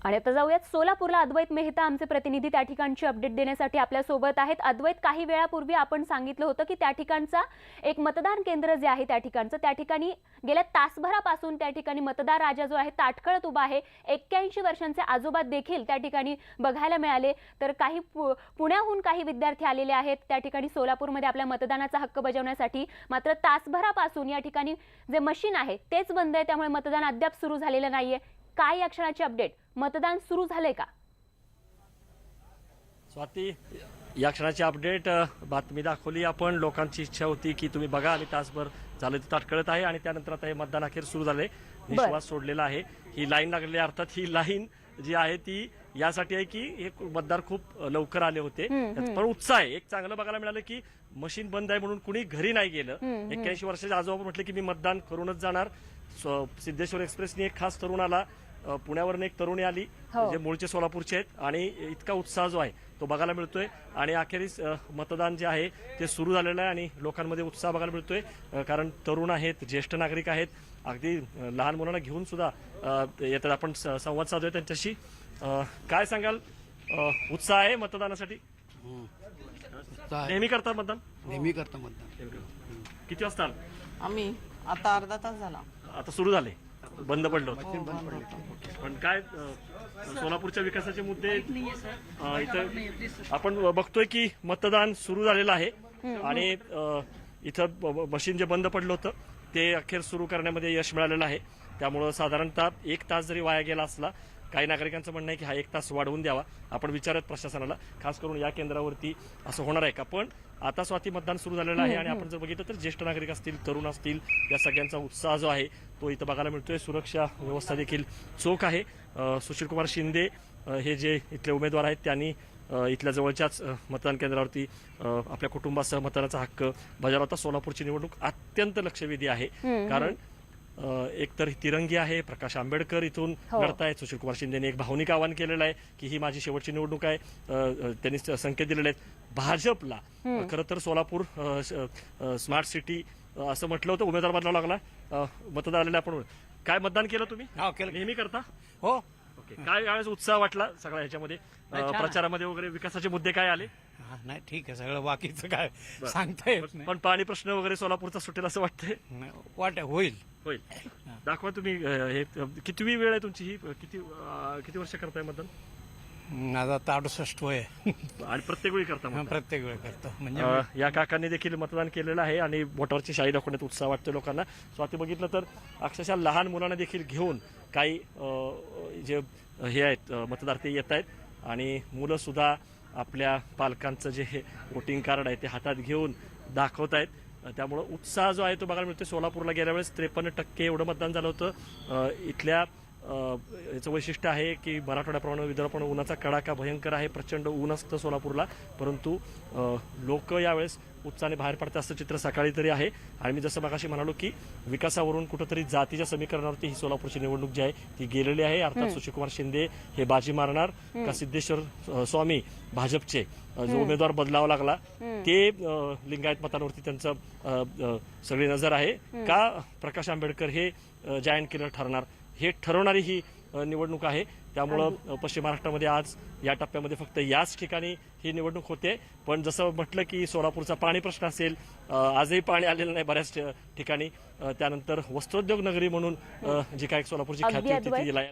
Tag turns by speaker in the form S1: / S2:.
S1: आणि आता जाऊयात सोलापूरला. अद्वैत मेहता आमचे प्रतिनिधी त्या ठिकाणची अपडेट देण्यासाठी आपल्या सोबत आहेत. अद्वैत, काही वेळापूर्वी आपण सांगितलं होतं की त्या ठिकाणचा एक मतदान केंद्र जे आहे त्या ठिकाणी गेल्या तासभरापासून त्या ठिकाणी मतदार राजा जो आहे ताटकळत उभा आहे. 81 वर्षांचे आजोबा देखील त्या ठिकाणी बघायला मिळाले. तर काही पुण्याहून काही विद्यार्थी आलेले आहेत त्या ठिकाणी सोलापूरमध्ये आपल्या मतदानाचा हक्क बजावण्यासाठी. मात्र तासभरापासून या ठिकाणी जे मशीन आहे तेच बंद आहे, त्यामुळे मतदान अद्याप सुरू झालेलं नाहीये. काय या क्षणाची अपडेट? मतदान सुरू झाले का?
S2: स्वाती, या क्षणाची अपडेट बातमी दाखवली आपण. लोकांची इच्छा होती की तुम्ही बघा, आणि तासभर झालं ते ताटकळत आहे आणि त्यानंतर आता हे मतदान अखेर सुरू झाले. निश्वास सोडलेला आहे. ही लाईन लागलेली, अर्थात ही लाईन जी आहे ती यासाठी आहे की हे मतदार खूप लवकर आले होते. पण उत्साह आहे. एक चांगलं बघायला मिळालं की मशीन बंद आहे म्हणून कुणी घरी नाही गेलं. 81 वर्षाचे आजोबा म्हटले की मी मतदान करूनच जाणार. सिद्धेश्वर एक्सप्रेसनी एक खास तरुण आला, पुण्यावरून एक तरुणी आली जे मूळचे सोलापूरचे आहेत, आणि इतका उत्साह जो आहे तो बघायला मिळतोय. आणि अखेरीस मतदान जे आहे ते सुरू झालेलं आहे आणि लोकांमध्ये उत्साह बघायला मिळतोय. कारण तरुण आहेत, ज्येष्ठ नागरिक आहेत, अगदी लहान मुलांना घेऊन सुद्धा येतात. आपण संवाद साधूया त्यांच्याशी. काय सांगाल, उत्साह आहे मतदानासाठी? नेहमी करता मतदान?
S3: नेहमी करता मतदान.
S2: किती वाजता?
S4: आम्ही आता अर्धा तास झाला.
S2: आता सुरू झाले, बंद पडलं पण काय सोलापूरच्या विकासाचे मुद्दे इथं आपण बघतोय की मतदान सुरू झालेलं आहे आणि इथं मशीन जे बंद पडलं होतं ते अखेर सुरू करण्यामध्ये यश मिळालेलं आहे. त्यामुळं साधारणतः 1 तास जरी वाया गेला असला, काही नागरिकांचं म्हणणं आहे की हा 1 तास वाढवून द्यावा. आपण विचारत प्रशासनाला, खास करून या केंद्रावरती असं होणार आहे का. पण आता स्वाती मतदान सुरू झालेलं आहे आणि आपण जर बघितलं तर ज्येष्ठ नागरिक असतील, तरुण असतील, या सगळ्यांचा उत्साह जो आहे तो इथं बघायला मिळतोय. सुरक्षा व्यवस्था देखील चोख आहे. सुशीलकुमार शिंदे हे जे इथले उमेदवार आहेत त्यांनी इथल्या जवळच्याच मतदान केंद्रावरती आपल्या कुटुंबासह मतदानाचा हक्क बजावला होता. सोलापूरची निवडणूक अत्यंत लक्षवेधी आहे, कारण एकतर तिरंगी आहे. प्रकाश आंबेडकर इथून लढतायत. सुशीलकुमार शिंदेने एक भावनिक आवाहन केलेलं आहे की ही माझी शेवटची निवडणूक आहे. त्यांनी संकेत दिलेले आहेत. भाजपला खरं तर सोलापूर स्मार्ट सिटी असं म्हटलं होतं. उमेदवार बदलावा लागला. मतदार आलेले आपण. काय मतदान केलं तुम्ही? नेहमी करता?
S3: हो.
S2: ओके. काय यावेळेस उत्साह वाटला सगळ्या ह्याच्यामध्ये, प्रचारामध्ये वगैरे? विकासाचे मुद्दे काय आले?
S3: नाही, ठीक आहे सगळं. बाकीचं काय सांगता येत नाही.
S2: पण पाणी प्रश्न वगैरे सोलापूरचा सुटेल असं वाटतंय?
S3: होईल.
S2: दाखवा तुम्ही. हे कितवी वेळ आहे तुमची? ही किती वर्ष करताय मतदान?
S3: आता 68 वय.
S2: आणि प्रत्येक वेळी करता मतदान?
S3: प्रत्येक वेळ करतो. म्हणजे
S2: या काकांनी देखील मतदान केलेलं आहे आणि बोटावरची शाही दाखवण्यात उत्साह वाटतो लोकांना. स्वाती, बघितलं तर अक्षरशः लहान मुलांना देखील घेऊन काही जे हे आहेत मतदार ते येत आहेत, आणि मुलं सुद्धा आपल्या पालकांचं जे हे वोटिंग कार्ड आहे ते हातात घेऊन दाखवत आहेत. त्यामुळं उत्साह जो आहे तो बघायला मिळतो. सोलापूरला गेल्या वेळेस 53% एवढं मतदान झालं होतं. इथल्या याचं वैशिष्ट्य आहे की मराठवाड्याप्रमाणे विदर्भाप्रमाणे उन्हाचा कडाका भयंकर आहे. प्रचंड ऊन असतं सोलापूरला, परंतु लोक यावेळेस उत्साहाने बाहेर पडतात असं चित्र सकाळी तरी आहे. आणि मी जसं मगाशी म्हणालो की विकासावरून कुठंतरी जातीच्या समीकरणावरती ही सोलापूरची निवडणूक जी आहे ती गेलेली आहे. अर्थात सुशीलकुमार शिंदे हे बाजी मारणार का सिद्धेश्वर स्वामी भाजपचे जो उमेदवार बदलावा लागला ते लिंगायत मतांवरती त्यांचं सगळी नजर आहे, का प्रकाश आंबेडकर हे जायंट किलर ठरणार, हे ठरवणारी ही निवडणूक आहे. त्यामुळं पश्चिम महाराष्ट्रामध्ये आज या टप्प्यामध्ये फक्त याच ठिकाणी ही निवडणूक होते. पण जसं म्हटलं की सोलापूरचा पाणी प्रश्न असेल, आजही पाणी आलेलं नाही बऱ्याच ठिकाणी. त्यानंतर वस्त्रोद्योग नगरी म्हणून जी काय सोलापूरची ख्याती होती ती